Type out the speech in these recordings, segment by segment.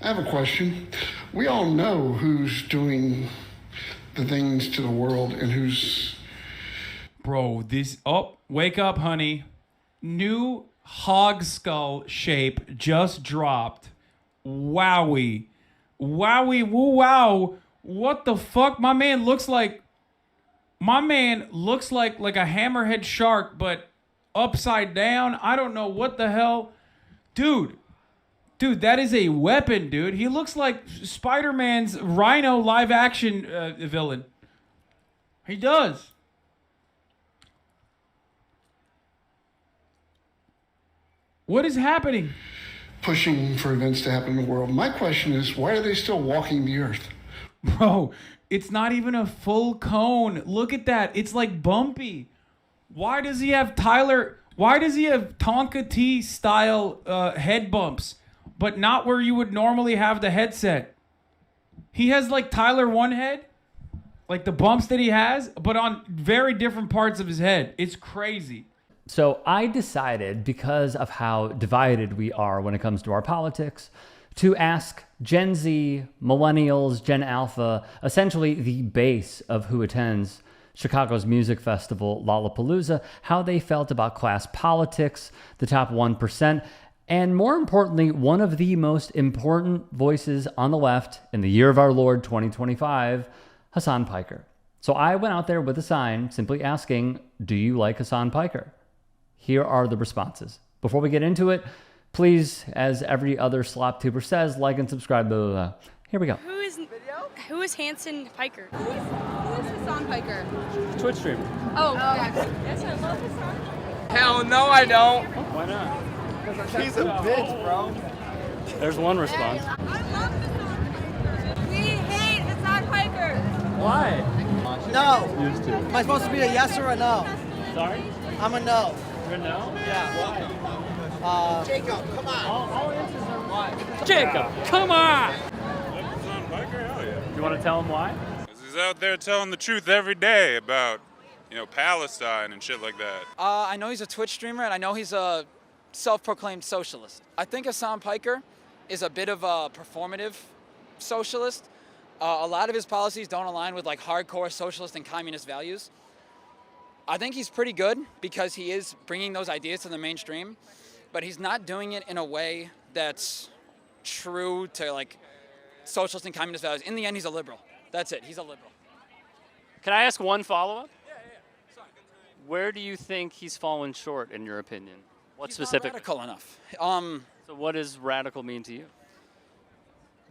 I have a question. We all know who's doing the things to the world and who's... Bro, this... Oh, wake up, honey. New hog skull shape just dropped. Wowie. Wowie, woo, wow. What the fuck? My man looks like a hammerhead shark, but upside down. I don't know what the hell. Dude, that is a weapon, dude. He looks like Spider-Man's Rhino live-action villain. He does. What is happening? pushing for events to happen in the world. My question is, why are they still walking the earth? Bro, it's not even a full cone. Look at that. It's like bumpy. Why does he have Tonka T style head bumps, but not where you would normally have the headset? He has like Tyler One head, like the bumps that he has, but on very different parts of his head. It's crazy. So I decided, because of how divided we are when it comes to our politics, to ask Gen Z, Millennials, Gen Alpha, essentially the base of who attends Chicago's music festival, Lollapalooza, how they felt about class politics, the top 1%, and more importantly, one of the most important voices on the left in the year of our Lord 2025, Hasan Piker. So I went out there with a sign simply asking, do you like Hasan Piker? Here are the responses. Before we get into it, please, as every other slop tuber says, like and subscribe. Blah, blah, blah. Here we go. Who is Hasan Piker? Who is Hasan Piker? Twitch streamer. Oh, yes, I love Hasan. Hell no, I don't. Why not? He's a bitch, bro. There's one response. I love Hasan Piker. We hate Hasan Piker. Why? No. Used to. Am I supposed to be a yes or a no? Sorry? I'm a no. You're a no? Yeah. Why? Jacob, come on. All answers are why. Jacob, come on! Hasan Piker, hell yeah. You want to tell him why? 'Cause he's out there telling the truth every day about, Palestine and shit like that. I know he's a Twitch streamer, and I know he's a self-proclaimed socialist. I think Hasan Piker is a bit of a performative socialist. A lot of his policies don't align with like hardcore socialist and communist values. I think he's pretty good because he is bringing those ideas to the mainstream, but he's not doing it in a way that's true to like socialist and communist values. In the end, he's a liberal. That's it. He's a liberal. Can I ask one follow-up? Yeah. Where do you think he's fallen short, in your opinion? What He's specifically? not radical enough. So what does radical mean to you?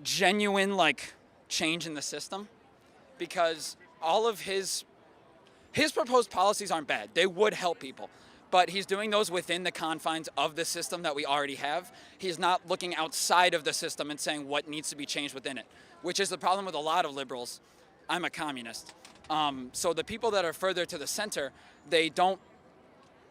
Genuine like change in the system, because all of his proposed policies aren't bad. They would help people, but he's doing those within the confines of the system that we already have. He's not looking outside of the system and saying what needs to be changed within it, which is the problem with a lot of liberals. I'm a communist. So the people that are further to the center, they don't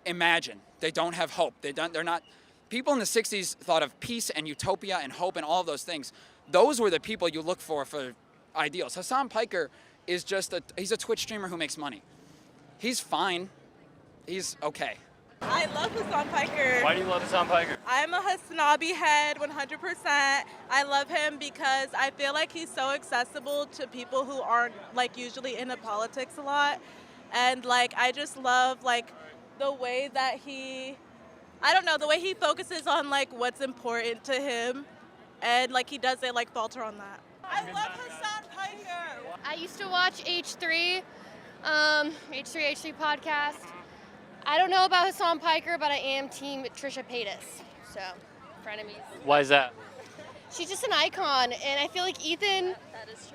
imagine. They don't have hope. They're not. People in the 60s thought of peace and utopia and hope and all of those things. Those were the people you look for ideals. Hasan Piker is he's a Twitch streamer who makes money. He's fine. He's okay. I love Hasan Piker. Why do you love Hasan Piker? I'm a HasanAbi head 100%. I love him because I feel like he's so accessible to people who aren't like usually into politics a lot. And like I just love like the way that the way he focuses on like what's important to him, and like he doesn't like falter on that. I love Hasan Piker. I used to watch H3 podcast. I don't know about Hasan Piker, but I am team Trisha Paytas. So, frenemies. Why is that? She's just an icon, and I feel like Ethan's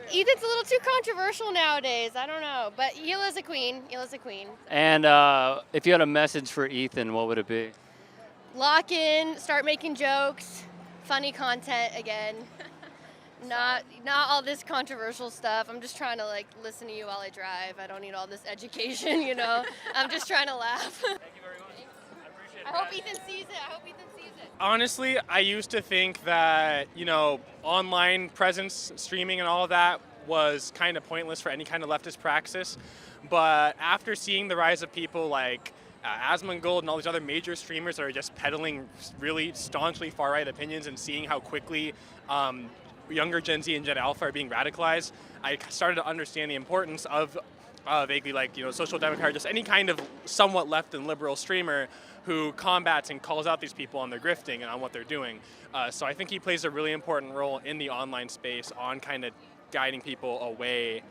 a little too controversial nowadays. I don't know, but Hila's a queen. And if you had a message for Ethan, what would it be? Lock in, start making jokes, funny content again. Not all this controversial stuff. I'm just trying to like listen to you while I drive. I don't need all this education, I'm just trying to laugh. Thank you very much. I appreciate it. I hope Ethan sees it. Honestly, I used to think that, online presence, streaming and all of that was kind of pointless for any kind of leftist praxis. But after seeing the rise of people like Asmongold and all these other major streamers that are just peddling really staunchly far-right opinions, and seeing how quickly younger Gen Z and Gen Alpha are being radicalized, I started to understand the importance of vaguely like, social democrat, just any kind of somewhat left and liberal streamer who combats and calls out these people on their grifting and on what they're doing. So I think he plays a really important role in the online space on kind of guiding people away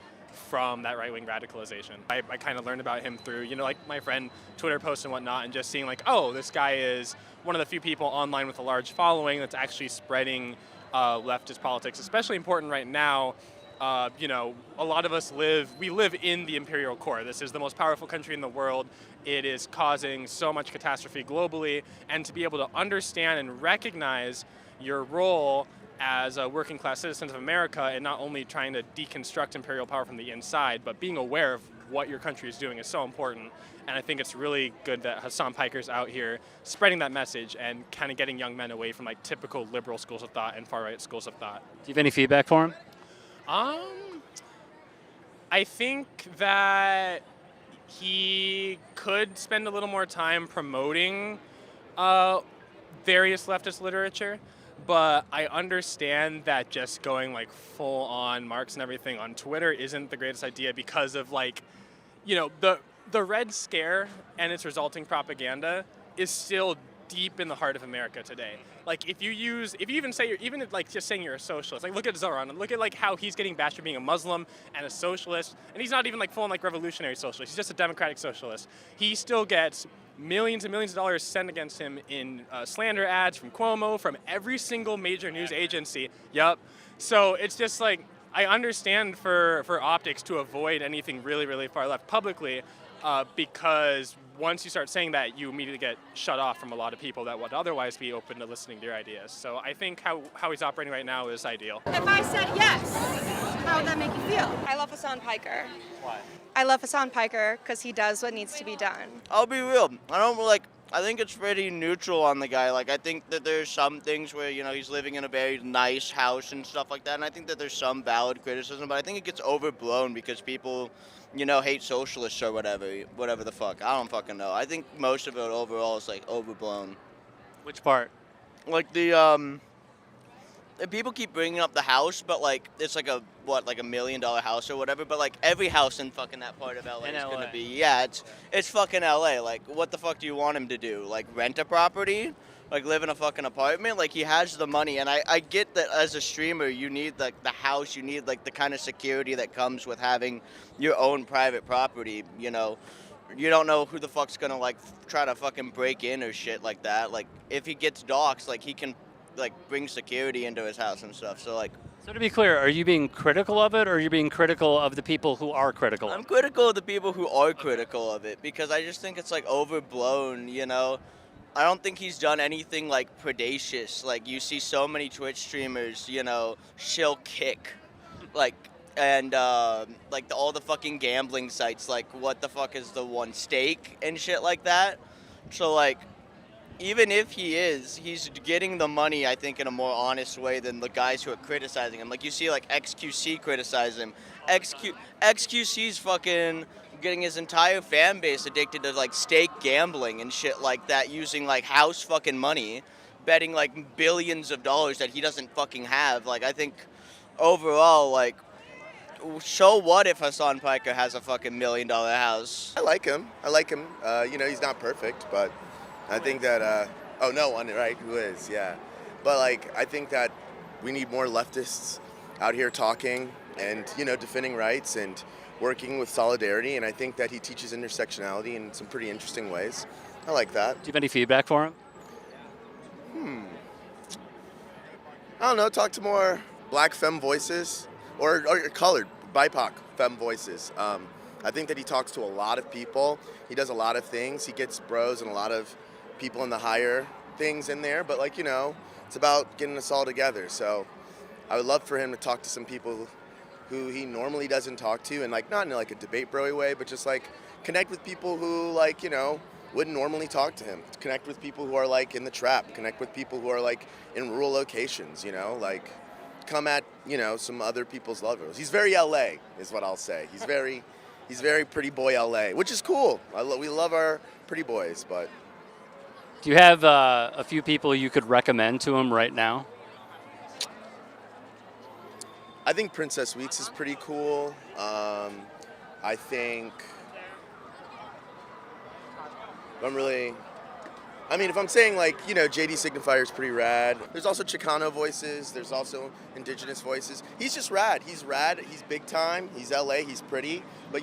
from that right-wing radicalization. I kind of learned about him through, like my friend Twitter posts and whatnot, and just seeing like, oh, this guy is one of the few people online with a large following that's actually spreading leftist politics, especially important right now. A lot of us live in the imperial core. This is the most powerful country in the world. It is causing so much catastrophe globally, and to be able to understand and recognize your role as a working class citizens of America, and not only trying to deconstruct imperial power from the inside, but being aware of what your country is doing is so important. And I think it's really good that Hasan Piker's out here spreading that message and kind of getting young men away from like typical liberal schools of thought and far right schools of thought. Do you have any feedback for him? I think that he could spend a little more time promoting various leftist literature, but I understand that just going like full on Marx and everything on Twitter isn't the greatest idea because of like, the Red Scare and its resulting propaganda is still deep in the heart of America today. Like if you even say just saying you're a socialist, like look at Zoran and look at like how he's getting bashed for being a Muslim and a socialist, and he's not even like full on like revolutionary socialist, he's just a democratic socialist. He still gets millions and millions of dollars sent against him in slander ads from Cuomo, from every single major news agency. Yup. So it's just like, I understand for optics to avoid anything really, really far left publicly, because once you start saying that, you immediately get shut off from a lot of people that would otherwise be open to listening to your ideas. So I think how he's operating right now is ideal. If I said yes, how would that make you feel? I love Hasan Piker. Why? I love Hasan Piker because he does what needs to be done. I'll be real. I think it's pretty neutral on the guy. Like, I think that there's some things where, he's living in a very nice house and stuff like that, and I think that there's some valid criticism, but I think it gets overblown because people, hate socialists or whatever the fuck. I don't fucking know. I think most of it overall is, like, overblown. Which part? Like, the people keep bringing up the house, but, like, it's like a $1 million house or whatever, but, like, every house in fucking that part of LA is gonna be, yeah, it's fucking LA. Like, what the fuck do you want him to do? Like, rent a property? Like, live in a fucking apartment? Like, he has the money, and I get that as a streamer, you need, like, the house, you need, like, the kind of security that comes with having your own private property, You don't know who the fuck's gonna, like, try to fucking break in or shit like that. Like, if he gets doxxed, like, he can, like, bring security into his house and stuff, so, like... So to be clear, are you being critical of it, or are you being critical of the people who are critical? I'm critical of the people who are critical of it, because I just think it's, like, overblown, I don't think he's done anything, like, predacious. Like, you see so many Twitch streamers, shill kick, like, and, like, all the fucking gambling sites, like, what the fuck is the one, Stake and shit like that. So, like, even if he's getting the money, I think, in a more honest way than the guys who are criticizing him. Like, you see, like, XQC criticize him. XQC's fucking getting his entire fan base addicted to, like, stake gambling and shit like that, using, like, house fucking money, betting, like, billions of dollars that he doesn't fucking have. Like, I think overall, like, so what if Hasan Piker has a fucking $1 million house? I like him. He's not perfect, but I think that, right, who is, yeah. But, like, I think that we need more leftists out here talking and, defending rights and working with solidarity, and I think that he teaches intersectionality in some pretty interesting ways. I like that. Do you have any feedback for him? I don't know, talk to more black femme voices or colored, BIPOC femme voices. I think that he talks to a lot of people. He does a lot of things. He gets bros and a lot of people in the higher things in there, but, like, it's about getting us all together. So I would love for him to talk to some people who he normally doesn't talk to, and, like, not in, like, a debate bro-y way, but just, like, connect with people who, like, wouldn't normally talk to him. Connect with people who are, like, in the trap. Connect with people who are, like, in rural locations, like, come at, some other people's levels. He's very LA, is what I'll say. He's very pretty boy LA, which is cool. We love our pretty boys, but... Do you have a few people you could recommend to him right now? I think Princess Weeks is pretty cool. I think if I'm saying like, JD Signifier is pretty rad. There's also Chicano voices. There's also indigenous voices. He's just rad. He's rad. He's big time. He's LA. He's pretty. But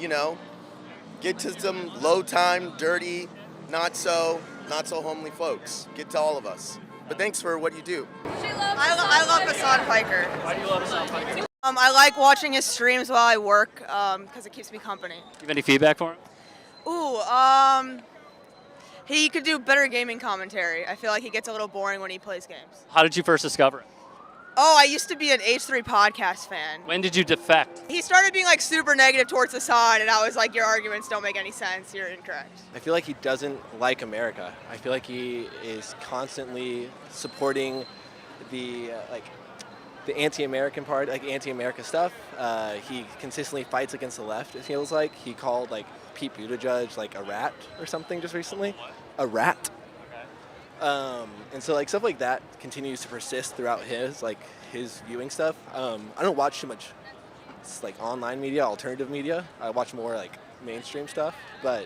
get to some low time, dirty, not so homely folks. Get to all of us. But thanks for what you do. I love Hasan Piker. Why do you love Hasan Piker? I like watching his streams while I work because it keeps me company. Do you have any feedback for him? Ooh, he could do better gaming commentary. I feel like he gets a little boring when he plays games. How did you first discover him? Oh, I used to be an H3 podcast fan. When did you defect? He started being like super negative towards Hasan, and I was like, your arguments don't make any sense. You're incorrect. I feel like he doesn't like America. I feel like he is constantly supporting the anti-American part, like anti-America stuff. He consistently fights against the left, it feels like. He called like Pete Buttigieg like a rat or something just recently. A rat. And so like stuff like that continues to persist throughout his viewing stuff. I don't watch too much online media, alternative media. I watch more like mainstream stuff. But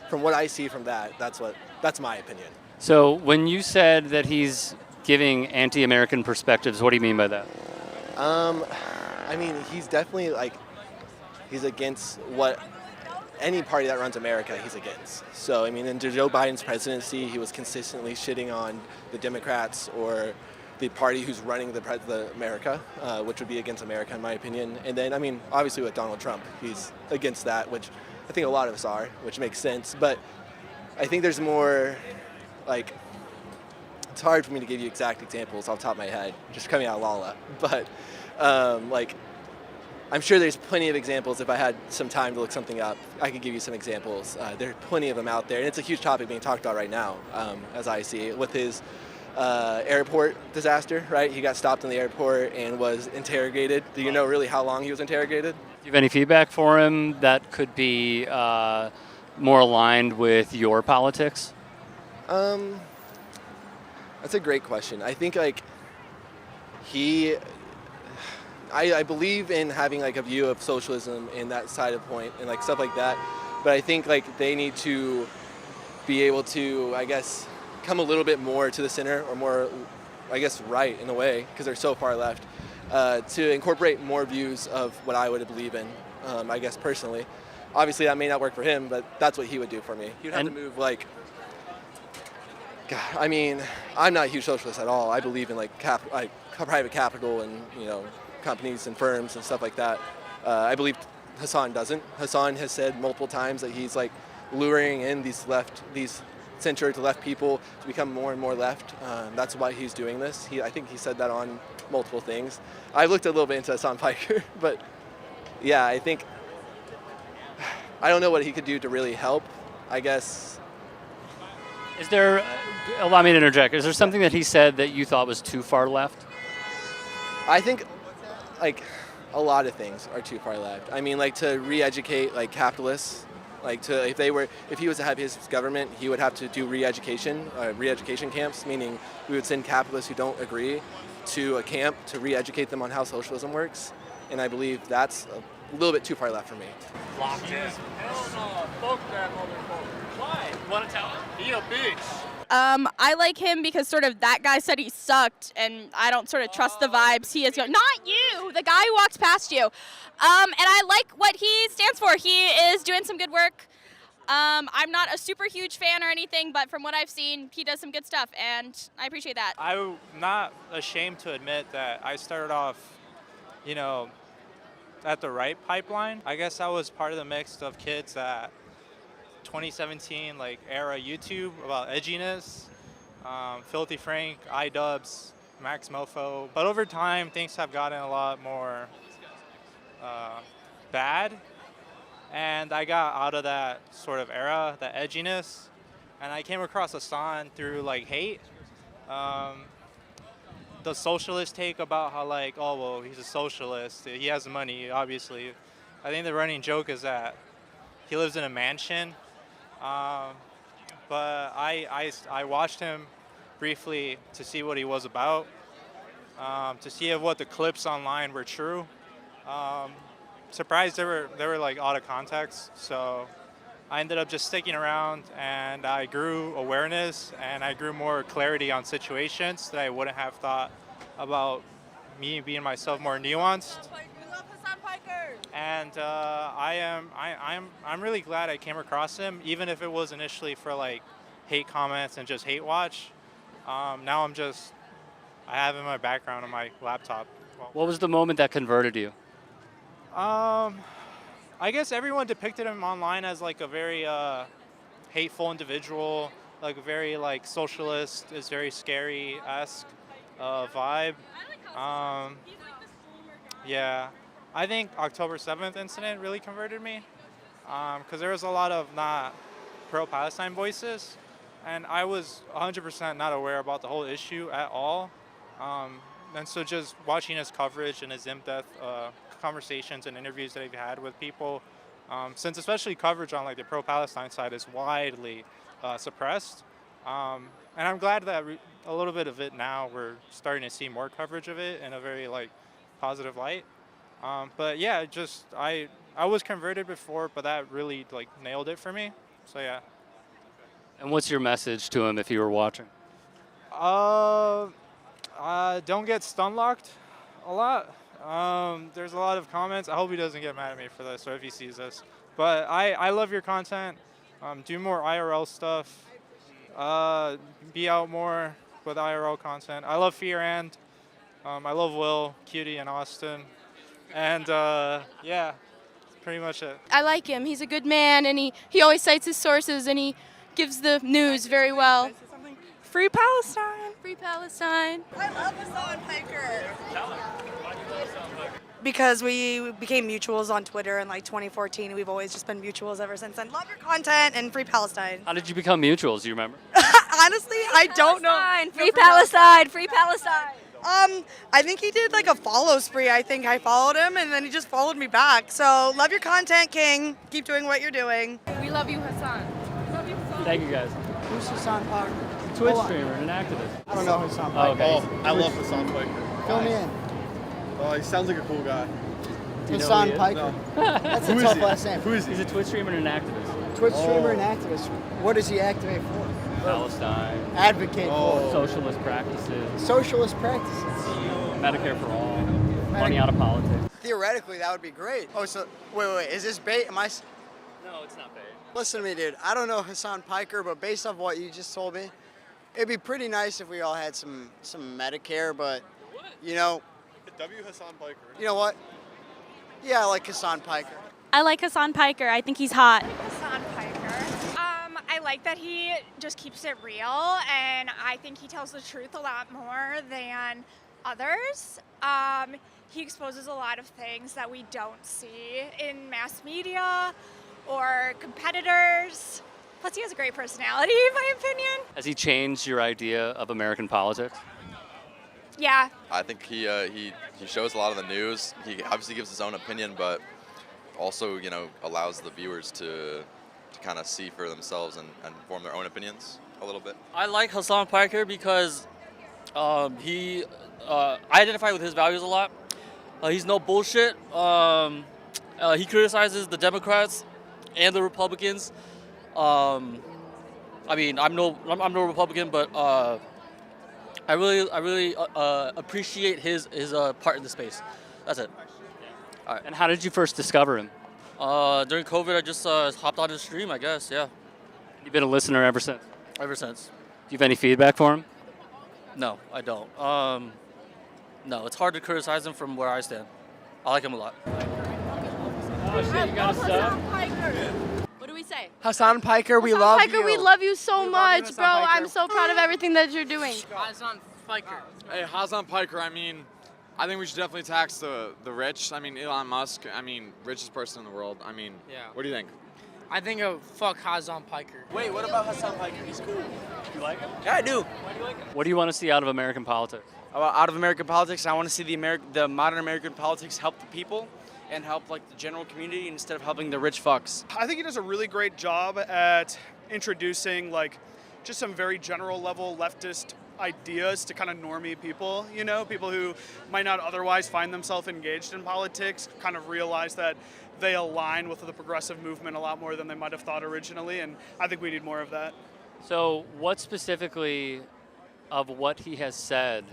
from what I see from that's my opinion. So when you said that he's giving anti-American perspectives, what do you mean by that? He's definitely he's against what any party that runs America he's against. So, in Joe Biden's presidency, he was consistently shitting on the Democrats or the party who's running the America, which would be against America in my opinion. And then, obviously with Donald Trump, he's against that, which I think a lot of us are, which makes sense. But I think there's more, it's hard for me to give you exact examples off the top of my head, just coming out of Lala. But, I'm sure there's plenty of examples. If I had some time to look something up, I could give you some examples. There are plenty of them out there, and it's a huge topic being talked about right now, as I see it, with his airport disaster, right? He got stopped in the airport and was interrogated. Do you know really how long he was interrogated? Do you have any feedback for him that could be more aligned with your politics? That's a great question. I think I believe in having a view of socialism in that side of point and stuff like that, but I think they need to be able to, come a little bit more to the center or more, right in a way, because they're so far left, to incorporate more views of what I would believe in, personally. Obviously that may not work for him, but that's what he would do for me. He would have to move I'm not a huge socialist at all. I believe in private capital and, companies and firms and stuff like that. I believe Hasan doesn't. Hasan has said multiple times that he's luring in these center to left people to become more and more left. That's why he's doing this. I think he said that on multiple things. I looked a little bit into Hasan Piker, but yeah, I don't know what he could do to really help, Is there, allow me to interject, is there something that he said that you thought was too far left? I think a lot of things are too far left. To re-educate capitalists, if he was to have his government, he would have to do re-education camps, meaning we would send capitalists who don't agree to a camp to re-educate them on how socialism works. And I believe that's a little bit too far left for me. Locked in. Hell no, fuck that motherfucker. Why? You want to tell him? He a bitch. I like him because sort of that guy said he sucked, and I don't sort of trust the vibes he is going. Not you, the guy who walks past you. And I like what he stands for. He is doing some good work. I'm not a super huge fan or anything, but from what I've seen, he does some good stuff, and I appreciate that. I'm not ashamed to admit that I started off, at the right pipeline. I guess I was part of the mix of kids that 2017 era YouTube about edginess, Filthy Frank, iDubbbz, Max Mofo. But over time, things have gotten a lot more bad, and I got out of that sort of era, that edginess, and I came across Hasan through hate. The socialist take about how oh well, he's a socialist, he has money, obviously. I think the running joke is that he lives in a mansion. But I watched him briefly to see what he was about, to see if what the clips online were true. Surprised they were like out of context. So I ended up just sticking around, and I grew awareness and I grew more clarity on situations that I wouldn't have thought about me being myself more nuanced. We love Hasan Piker. And I'm really glad I came across him, even if it was initially for like hate comments and just hate watch. Now I have it in my background on my laptop. What was the moment that converted you? I guess everyone depicted him online as like a very hateful individual, like a very like socialist, is very scary-esque vibe. Yeah, I think October 7th incident really converted me, because there was a lot of not pro-Palestine voices, and I was 100% not aware about the whole issue at all. And so just watching his coverage and his in-depth conversations and interviews that he's had with people, since especially coverage on like the pro-Palestine side is widely suppressed. And I'm glad that a little bit of it now we're starting to see more coverage of it in a very like positive light. But yeah, just I was converted before, but that really like nailed it for me. So yeah. And what's your message to him if you were watching? Don't get stun locked a lot. There's a lot of comments. I hope he doesn't get mad at me for this or if he sees this. But I love your content. Do more IRL stuff. Be out more with IRL content. I love Fear and I love Will, Cutie, and Austin. And yeah, that's pretty much it. I like him. He's a good man, and he always cites his sources, and he gives the news very well. Free Palestine. Free Palestine. I love Hasan Piker. Because we became mutuals on Twitter in like 2014. We've always just been mutuals ever since then. Love your content and Free Palestine. How did you become mutuals? Do you remember? Honestly, I don't know. Free Palestine. Free Palestine. I think he did like a follow spree. I think I followed him and then he just followed me back. So love your content, King. Keep doing what you're doing. We love you, Hasan. Love you, Hasan. Thank you, guys. Who's Hasan Piker? Twitch streamer and an activist. I don't know Hasan Piker. Oh, okay. Oh, I love Hasan Piker. Fill me in. Oh, he sounds like a cool guy. Do you know Hasan who he is? Piker. That's a Who is tough he? last name. Who is he? He's a Twitch streamer and an activist. Twitch streamer and activist. What does he activate for? Palestine. Advocate for. Socialist practices. Socialist practices. Medicare for all. Money out of politics. Theoretically, that would be great. Oh, so wait. Is this bait? No, it's not bad. Listen to me, dude. I don't know Hasan Piker, but based off what you just told me, it'd be pretty nice if we all had some Medicare. But you know, Hasan Piker. You know what? Yeah, I like Hasan Piker. I like Hasan Piker. I think he's hot. Hasan Piker. I like that he just keeps it real, and I think he tells the truth a lot more than others. He exposes a lot of things that we don't see in mass media or competitors. Plus, he has a great personality, in my opinion. Has he changed your idea of American politics? Yeah. I think he shows a lot of the news. He obviously gives his own opinion, but also, you know, allows the viewers to kind of see for themselves and form their own opinions a little bit. I like Hasan Piker because I identify with his values a lot. He's no bullshit. He criticizes the Democrats and the Republicans. I mean, I'm no Republican, but I really appreciate his part in the space. That's it. All right. And how did you first discover him? During COVID, I just hopped on his stream, I guess. Yeah. You've been a listener ever since? Ever since. Do you have any feedback for him? No, I don't. No, it's hard to criticize him from where I stand. I like him a lot. Oh shit, you got a sub? What do we say? Hasan Piker, we love Piker, you. we love you so much, Hasan bro. Piker. I'm so proud of everything that you're doing. Hasan Piker. Hey, Hasan Piker, I think we should definitely tax the rich. I mean, Elon Musk, richest person in the world. Yeah. What do you think? I think fuck Hasan Piker. Wait, what about Hasan Piker? He's cool. You like him? Yeah, I do. Why do you like him? What do you want to see out of American politics? Out of American politics, I want to see the modern American politics help the people and help like the general community instead of helping the rich fucks. I think he does a really great job at introducing like just some very general level leftist ideas to kind of normie people, you know, people who might not otherwise find themselves engaged in politics, kind of realize that they align with the progressive movement a lot more than they might have thought originally, and I think we need more of that. So, what specifically of what he has said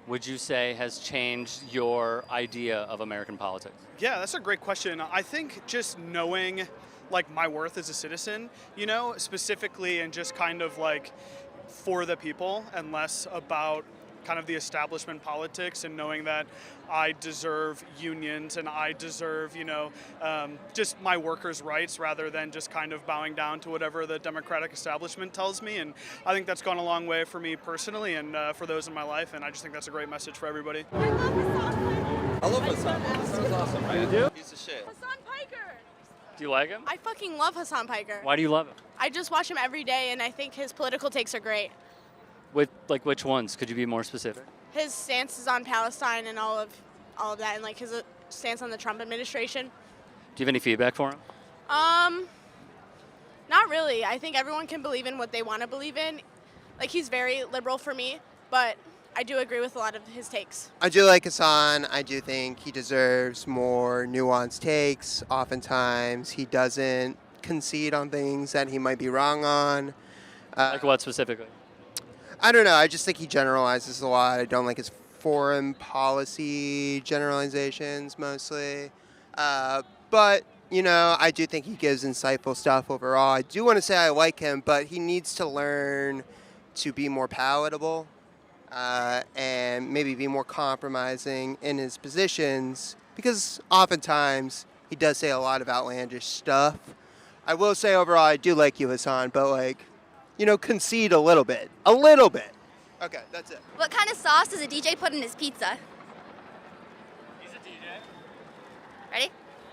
would you say has changed your idea of American politics? Yeah, that's a great question. I think just knowing like my worth as a citizen, you know, specifically and just kind of like for the people and less about kind of the establishment politics, and knowing that I deserve unions and I deserve, you know, just my workers' rights rather than just kind of bowing down to whatever the Democratic establishment tells me. And I think that's gone a long way for me personally and for those in my life. And I just think that's a great message for everybody. I love Hasan. Hasan's awesome, right? You do? Piece of shit. Hasan Piker. Do you like him? I fucking love Hasan Piker. Why do you love him? I just watch him every day, and I think his political takes are great. With like which ones? Could you be more specific? His stances on Palestine and all of that, and like his stance on the Trump administration. Do you have any feedback for him? Not really. I think everyone can believe in what they want to believe in. Like, he's very liberal for me, but I do agree with a lot of his takes. I do like Hasan. I do think he deserves more nuanced takes. Oftentimes, he doesn't concede on things that he might be wrong on. Like what specifically? I don't know. I just think he generalizes a lot. I don't like his foreign policy generalizations mostly. But, you know, I do think he gives insightful stuff overall. I do want to say I like him, but he needs to learn to be more palatable and maybe be more compromising in his positions, because oftentimes he does say a lot of outlandish stuff. I will say overall I do like you, Hasan, but like, you know, concede a little bit. A little bit. Okay, that's it. What kind of sauce does a DJ put in his pizza? He's a DJ. Ready?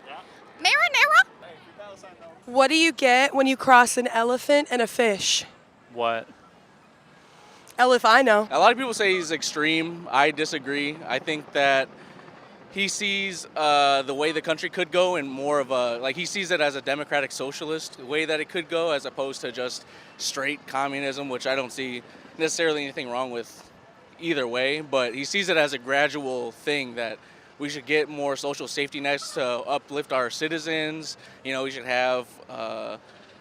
Yeah. Marinara? What do you get when you cross an elephant and a fish? What? If I know. A lot of people say he's extreme. I disagree. I think that he sees the way the country could go in more of a, like he sees it as a democratic socialist way that it could go, as opposed to just straight communism, which I don't see necessarily anything wrong with either way, but he sees it as a gradual thing that we should get more social safety nets to uplift our citizens. You know, we should have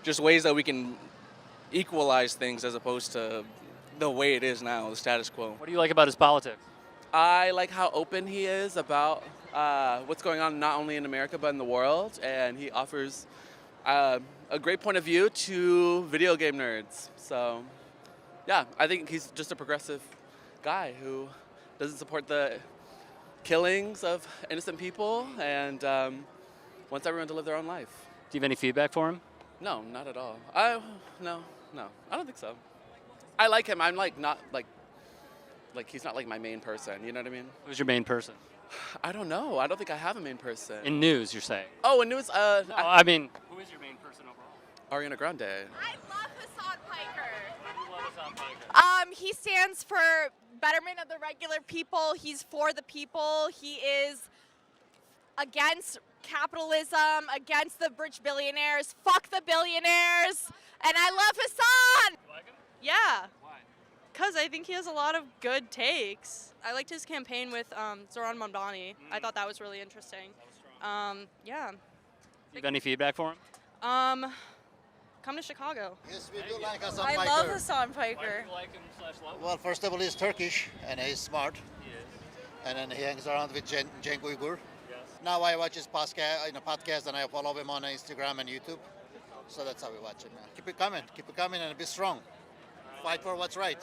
just ways that we can equalize things as opposed to the way it is now, the status quo. What do you like about his politics? I like how open he is about what's going on not only in America but in the world, and he offers a great point of view to video game nerds. So, yeah, I think he's just a progressive guy who doesn't support the killings of innocent people and wants everyone to live their own life. Do you have any feedback for him? No, not at all. No, I don't think so. I like him. I'm like not like he's not like my main person. You know what I mean? Who's your main person? I don't know. I don't think I have a main person. In news, you're saying? Oh, in news. I mean, who is your main person overall? Ariana Grande. I love Hasan Piker. Why do you love Hasan Piker? He stands for betterment of the regular people. He's for the people. He is against capitalism, against the rich billionaires. Fuck the billionaires. And I love Hasan. You like him? Yeah. Why? Because I think he has a lot of good takes. I liked his campaign with Zoran Mamdani. I thought that was really interesting. Yeah. Do you have any feedback for him? Come to Chicago. Yes, we do like Hasan I Piker. love Hasan Why Piker. do you like him / love him? Well, first of all, he's Turkish and he's smart. He is. And then he hangs around with Cenk Uygur. Yes. Now I watch his podcast and I follow him on Instagram and YouTube. So that's how we watch him. Keep it coming and be strong. Fight for what's right.